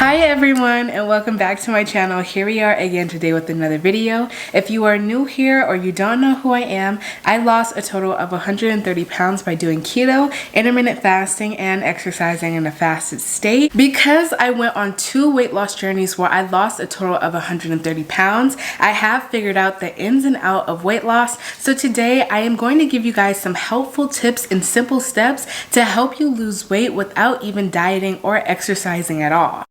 Hi everyone, and welcome back to my channel. Here we are again today with another video. If you are new here or you don't know who I am, I lost a total of 130 pounds by doing keto, intermittent fasting, and exercising in a fasted state. Because I went on 2 weight loss journeys where I lost a total of 130 pounds, I have figured out the ins and outs of weight loss. So today I am going to give you guys some helpful tips and simple steps to help you lose weight without even dieting or exercising at all.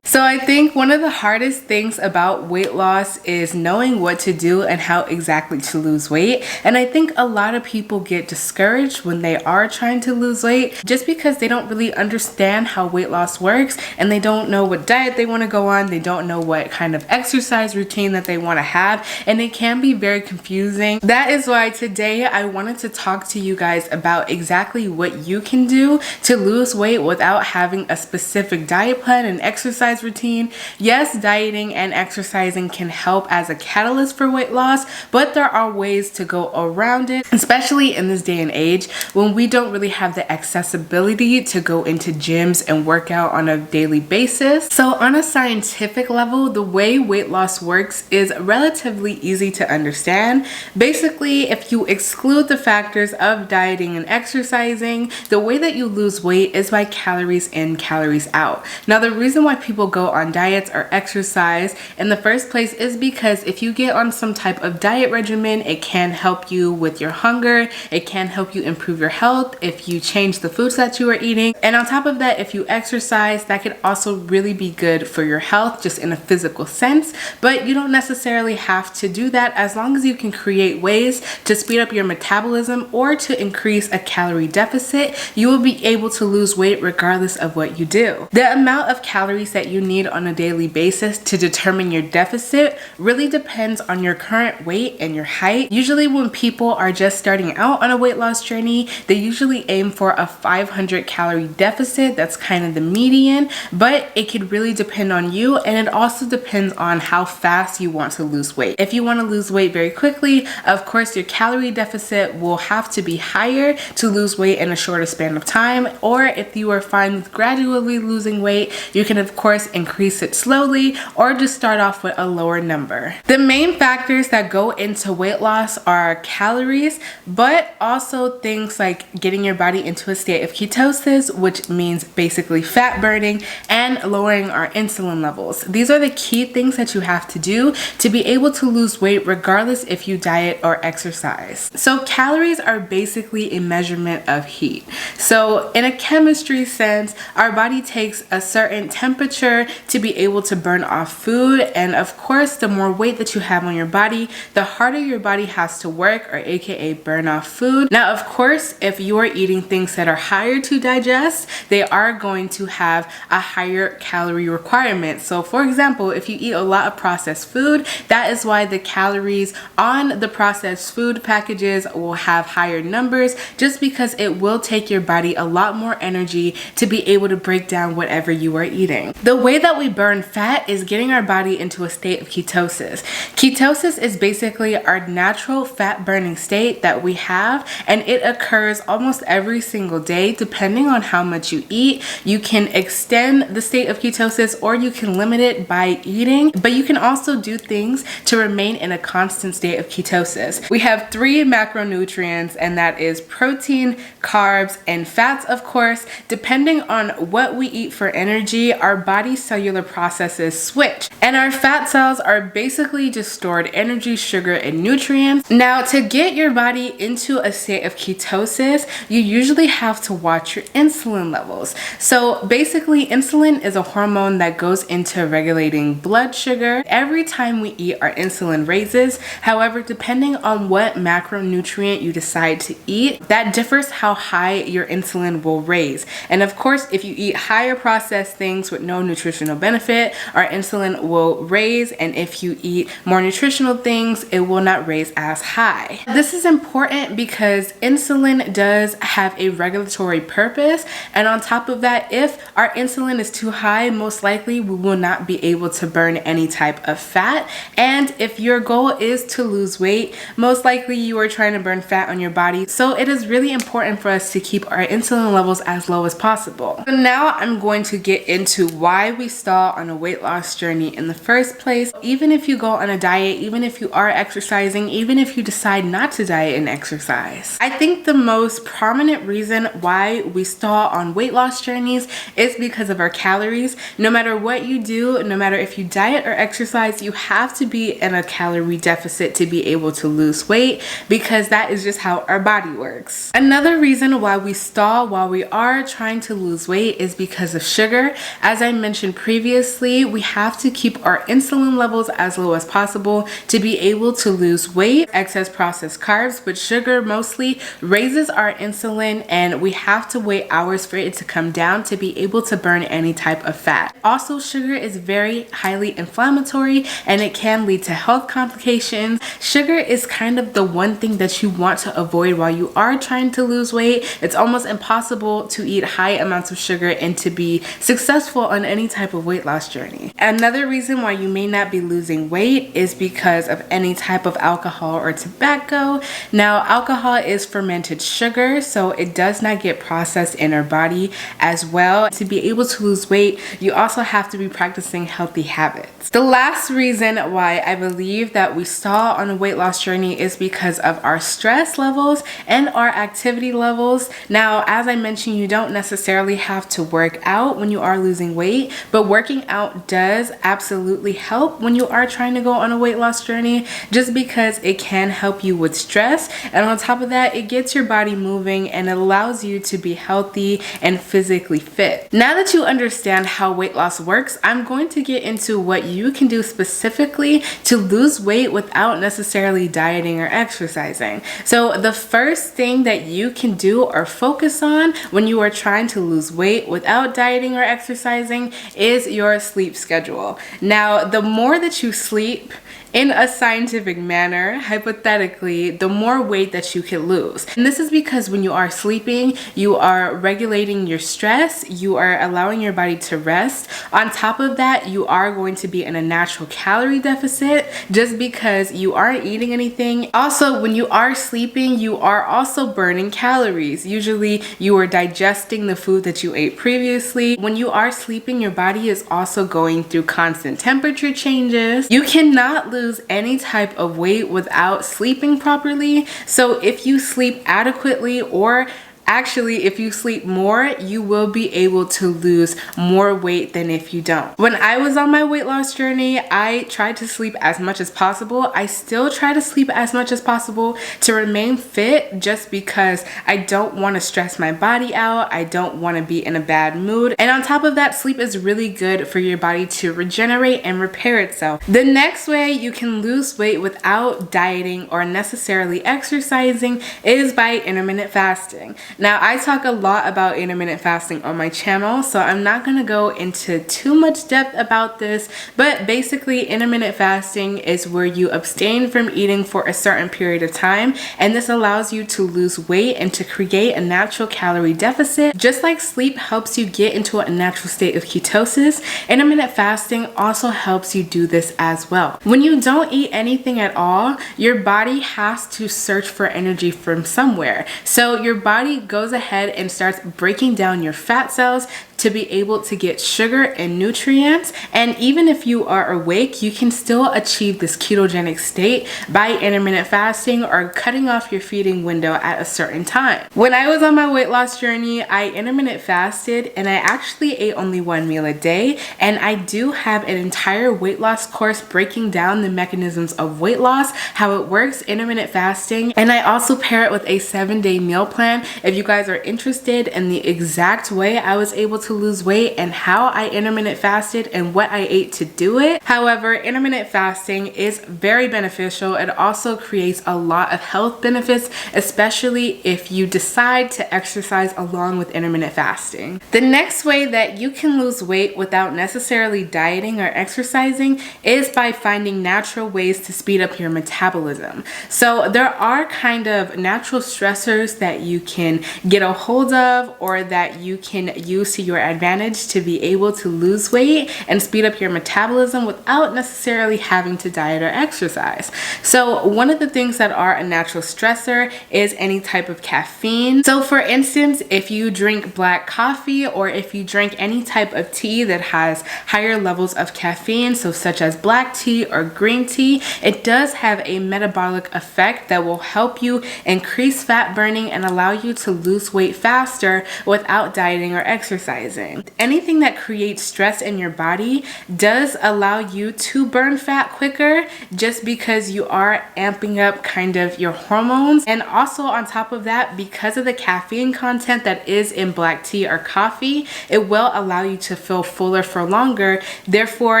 So I think one of the hardest things about weight loss is knowing what to do and how exactly to lose weight. And I think a lot of people get discouraged when they are trying to lose weight just because they don't really understand how weight loss works and they don't know what diet they want to go on. They don't know what kind of exercise routine that they want to have, and it can be very confusing. That is why today I wanted to talk to you guys about exactly what you can do to lose weight without having a specific diet plan and exercise routine. Yes, dieting and exercising can help as a catalyst for weight loss, but there are ways to go around it, especially in this day and age when we don't really have the accessibility to go into gyms and work out on a daily basis. So on a scientific level, the way weight loss works is relatively easy to understand. Basically, if you exclude the factors of dieting and exercising, the way that you lose weight is by calories in, calories out. Now, the reason why people go on diets or exercise in the first place is because if you get on some type of diet regimen, it can help you with your hunger, it can help you improve your health if you change the foods that you are eating. And on top of that, if you exercise, that could also really be good for your health just in a physical sense. But you don't necessarily have to do that as long as you can create ways to speed up your metabolism or to increase a calorie deficit. You will be able to lose weight regardless of what you do. The amount of calories that you need on a daily basis to determine your deficit really depends on your current weight and your height. Usually when people are just starting out on a weight loss journey, they usually aim for a 500 calorie deficit. That's kind of the median, but it could really depend on you, and it also depends on how fast you want to lose weight. If you want to lose weight very quickly, of course your calorie deficit will have to be higher to lose weight in a shorter span of time. Or if you are fine with gradually losing weight, you can of course increase it slowly or just start off with a lower number. The main factors that go into weight loss are calories, but also things like getting your body into a state of ketosis, which means basically fat burning, and lowering our insulin levels. These are the key things that you have to do to be able to lose weight regardless if you diet or exercise. So calories are basically a measurement of heat. So in a chemistry sense, our body takes a certain temperature to be able to burn off food, and of course the more weight that you have on your body, the harder your body has to work, or aka burn off food. Now of course, if you are eating things that are higher to digest, they are going to have a higher calorie requirement. So for example, if you eat a lot of processed food, that is why the calories on the processed food packages will have higher numbers, just because it will take your body a lot more energy to be able to break down whatever you are eating. The way that we burn fat is getting our body into a state of ketosis. Ketosis is basically our natural fat burning state that we have, and it occurs almost every single day depending on how much you eat. You can extend the state of ketosis or you can limit it by eating, but you can also do things to remain in a constant state of ketosis. We have 3 macronutrients, and that is protein, carbs, and fats. Of course, depending on what we eat for energy, our body's cellular processes switch, and our fat cells are basically just stored energy, sugar, and nutrients. Now, to get your body into a state of ketosis, you usually have to watch your insulin levels. So basically, insulin is a hormone that goes into regulating blood sugar. Every time we eat, our insulin raises. However, depending on what macronutrient you decide to eat, that differs how high your insulin will raise. And of course, if you eat higher processed things with no nutrition nutritional benefit, our insulin will raise, and if you eat more nutritional things, it will not raise as high. This is important because insulin does have a regulatory purpose, and on top of that, if our insulin is too high, most likely we will not be able to burn any type of fat. And if your goal is to lose weight, most likely you are trying to burn fat on your body. So it is really important for us to keep our insulin levels as low as possible. So now I'm going to get into why we stall on a weight loss journey in the first place. Even if you go on a diet, even if you are exercising, even if you decide not to diet and exercise, I think the most prominent reason why we stall on weight loss journeys is because of our calories. No matter what you do, no matter if you diet or exercise, you have to be in a calorie deficit to be able to lose weight, because that is just how our body works. Another reason why we stall while we are trying to lose weight is because of sugar. As I mentioned previously, we have to keep our insulin levels as low as possible to be able to lose weight. Excess processed carbs, but sugar mostly raises our insulin, and we have to wait hours for it to come down to be able to burn any type of fat. Also, sugar is very highly inflammatory and it can lead to health complications. Sugar is kind of the one thing that you want to avoid while you are trying to lose weight. It's almost impossible to eat high amounts of sugar and to be successful on any type of weight loss journey. Another reason why you may not be losing weight is because of any type of alcohol or tobacco. Now, alcohol is fermented sugar, so it does not get processed in our body as well. To be able to lose weight, you also have to be practicing healthy habits. The last reason why I believe that we stall on a weight loss journey is because of our stress levels and our activity levels. Now, as I mentioned, you don't necessarily have to work out when you are losing weight, but working out does absolutely help when you are trying to go on a weight loss journey, just because it can help you with stress. And on top of that, it gets your body moving and it allows you to be healthy and physically fit. Now that you understand how weight loss works, I'm going to get into what you can do specifically to lose weight without necessarily dieting or exercising. So the first thing that you can do or focus on when you are trying to lose weight without dieting or exercising is your sleep schedule. Now, the more that you sleep in a scientific manner, hypothetically, the more weight that you can lose. And this is because when you are sleeping, you are regulating your stress, you are allowing your body to rest. On top of that, you are going to be in a natural calorie deficit just because you aren't eating anything. Also, when you are sleeping, you are also burning calories. Usually, you are digesting the food that you ate previously. When you are sleeping, your body is also going through constant temperature changes. You cannot lose any type of weight without sleeping properly. So if you sleep adequately, or actually, if you sleep more, you will be able to lose more weight than if you don't. When I was on my weight loss journey, I tried to sleep as much as possible. I still try to sleep as much as possible to remain fit, just because I don't want to stress my body out. I don't want to be in a bad mood. And on top of that, sleep is really good for your body to regenerate and repair itself. The next way you can lose weight without dieting or necessarily exercising is by intermittent fasting. Now, I talk a lot about intermittent fasting on my channel, so I'm not going to go into too much depth about this, but basically intermittent fasting is where you abstain from eating for a certain period of time, and this allows you to lose weight and to create a natural calorie deficit. Just like sleep helps you get into a natural state of ketosis, intermittent fasting also helps you do this as well. When you don't eat anything at all, your body has to search for energy from somewhere. So your body goes ahead and starts breaking down your fat cells to be able to get sugar and nutrients. And even if you are awake, you can still achieve this ketogenic state by intermittent fasting or cutting off your feeding window at a certain time. When I was on my weight loss journey, I intermittent fasted and I actually ate only one meal a day. And I do have an entire weight loss course breaking down the mechanisms of weight loss, how it works, intermittent fasting. And I also pair it with a 7-day meal plan. If you guys are interested in the exact way I was able to lose weight and how I intermittent fasted and what I ate to do it. However, intermittent fasting is very beneficial. It also creates a lot of health benefits, especially if you decide to exercise along with intermittent fasting. The next way that you can lose weight without necessarily dieting or exercising is by finding natural ways to speed up your metabolism. So there are kind of natural stressors that you can get a hold of or that you can use to your advantage to be able to lose weight and speed up your metabolism without necessarily having to diet or exercise. So one of the things that are a natural stressor is any type of caffeine. So for instance, if you drink black coffee or if you drink any type of tea that has higher levels of caffeine, so such as black tea or green tea, it does have a metabolic effect that will help you increase fat burning and allow you to lose weight faster without dieting or exercising. Anything that creates stress in your body does allow you to burn fat quicker just because you are amping up kind of your hormones. And also on top of that, because of the caffeine content that is in black tea or coffee, it will allow you to feel fuller for longer, therefore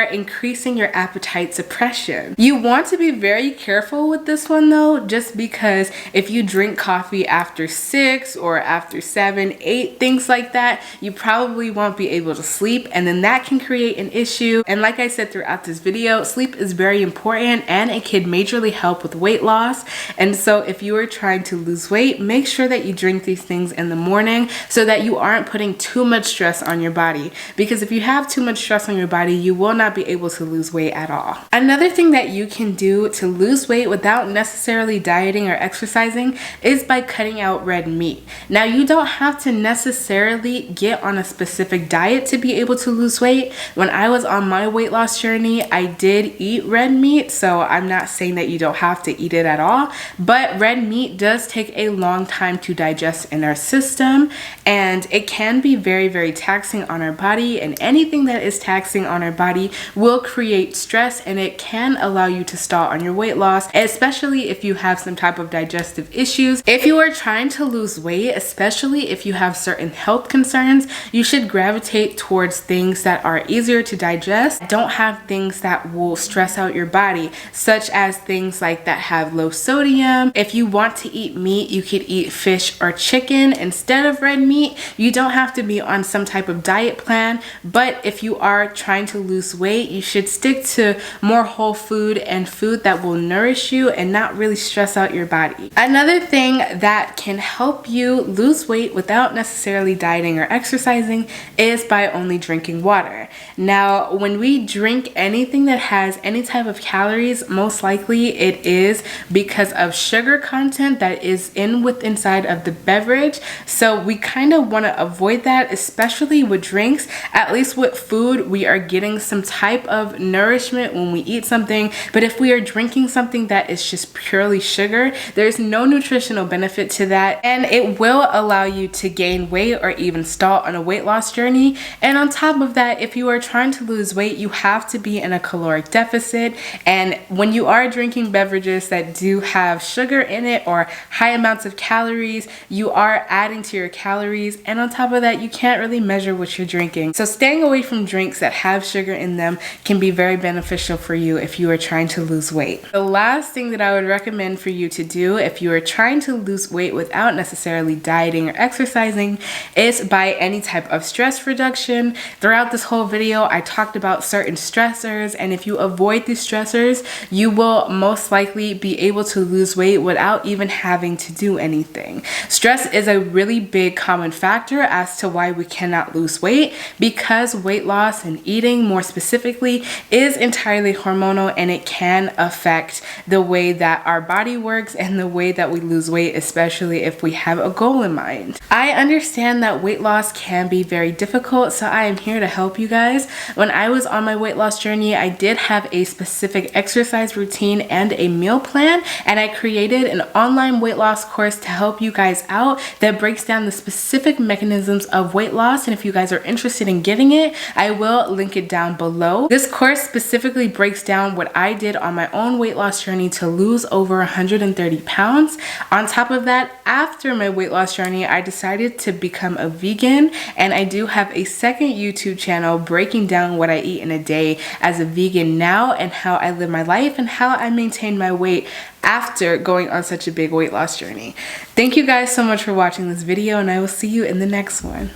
increasing your appetite suppression. You want to be very careful with this one though, just because if you drink coffee after 6 or after 7, 8, things like that, you probably won't be able to sleep, and then that can create an issue. And like I said throughout this video, sleep is very important and it can majorly help with weight loss. And so if you are trying to lose weight, make sure that you drink these things in the morning so that you aren't putting too much stress on your body, because if you have too much stress on your body, you will not be able to lose weight at all. Another thing that you can do to lose weight without necessarily dieting or exercising is by cutting out red meat. Now, you don't have to necessarily get on a specific diet to be able to lose weight. When I was on my weight loss journey, I did eat red meat, so I'm not saying that you don't have to eat it at all, but red meat does take a long time to digest in our system, and it can be very, very taxing on our body, and anything that is taxing on our body will create stress, and it can allow you to stall on your weight loss, especially if you have some type of digestive issues. If you are trying to lose weight, especially if you have certain health concerns, you should gravitate towards things that are easier to digest, don't have things that will stress out your body, such as things like that have low sodium. If you want to eat meat, you could eat fish or chicken instead of red meat. You don't have to be on some type of diet plan, but if you are trying to lose weight, you should stick to more whole food and food that will nourish you and not really stress out your body. Another thing that can help you lose weight without necessarily dieting or exercising is by only drinking water. Now, when we drink anything that has any type of calories, most likely it is because of sugar content that is inside of the beverage. So we kind of want to avoid that, especially with drinks. At least with food, we are getting some type of nourishment when we eat something, but if we are drinking something that is just purely sugar, there's no nutritional benefit to that, and it will allow you to gain weight or even stall on a weight loss journey. And on top of that, if you are trying to lose weight, you have to be in a caloric deficit, and when you are drinking beverages that do have sugar in it or high amounts of calories, you are adding to your calories, and on top of that, you can't really measure what you're drinking. So staying away from drinks that have sugar in them can be very beneficial for you if you are trying to lose weight. The last thing that I would recommend for you to do if you are trying to lose weight without necessarily dieting or exercising is by any type of stress reduction. Throughout this whole video, I talked about certain stressors, and if you avoid these stressors, you will most likely be able to lose weight without even having to do anything. Stress is a really big common factor as to why we cannot lose weight, because weight loss and eating more specifically is entirely hormonal, and it can affect the way that our body works and the way that we lose weight, especially if we have a goal in mind. I understand that weight loss can be very difficult, so I am here to help you guys. When I was on my weight loss journey, I did have a specific exercise routine and a meal plan, and I created an online weight loss course to help you guys out that breaks down the specific mechanisms of weight loss. And if you guys are interested in getting it, I will link it down below. This course specifically breaks down what I did on my own weight loss journey to lose over 130 pounds. On top of that, after my weight loss journey, I decided to become a vegan, and I do have a second YouTube channel breaking down what I eat in a day as a vegan now and how I live my life and how I maintain my weight after going on such a big weight loss journey. Thank you guys so much for watching this video, and I will see you in the next one.